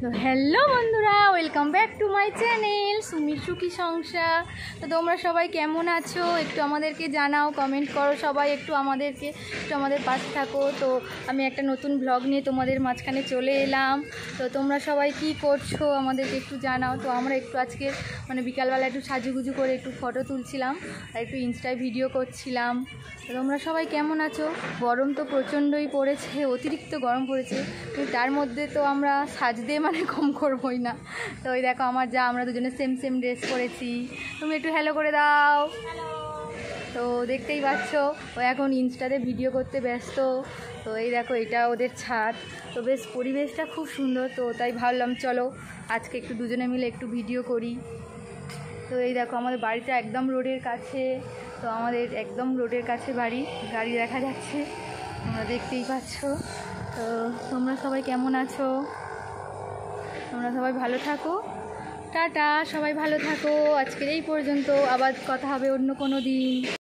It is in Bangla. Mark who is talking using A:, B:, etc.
A: তো হ্যালো বন্ধুরা, welcome back to my channel সুমির সুখী সংসার। তো তোমরা সবাই কেমন আছো একটু আমাদেরকে জানাও, কমেন্ট করো সবাই, একটু আমাদের পাশে থাকো। তো আমি একটা নতুন ব্লগ নিয়ে তোমাদের মাঝখানে চলে এলাম। তো তোমরা সবাই কি করছো আমাদেরকে একটু জানাও। তো আমরা একটু আজকে বিকালবেলা একটু সাজুগুজু করে একটু ফটো তুলছিলাম আর একটু ইনস্টায় ভিডিও করছিলাম। তো তোমরা সবাই কেমন আছো? গরম তো প্রচণ্ডই পড়েছে, অতিরিক্ত গরম পড়েছে, কিন্তু তার মধ্যে তো আমরা সাজতে কম করবই না। তো ওই দেখো আমরা দুজনে সেম ড্রেস পরেছি। তুমি একটু হ্যালো করে দাও। তো দেখতেই পাচ্ছ ও এখন ইনস্টাতে ভিডিও করতে ব্যস্ত। তো এই দেখো এটা ওদের ছাদ। তো বেশ পরিবেশটা খুব সুন্দর, তো তাই ভাবলাম চলো আজকে একটু দুজনে মিলে একটু ভিডিও করি। তো এই দেখো আমাদের বাড়িটা একদম রোডের কাছে। তো আমাদের একদম রোডের কাছে বাড়ি, গাড়ি দেখা যাচ্ছে, তোমরা দেখতেই পাচ্ছ। তো তোমরা সবাই কেমন আছো? তোমরা সবাই ভালো থাকো, টাটা, সবাই ভালো থাকো। আজকের এই পর্যন্ত, আবার কথা হবে অন্য কোনো দিন।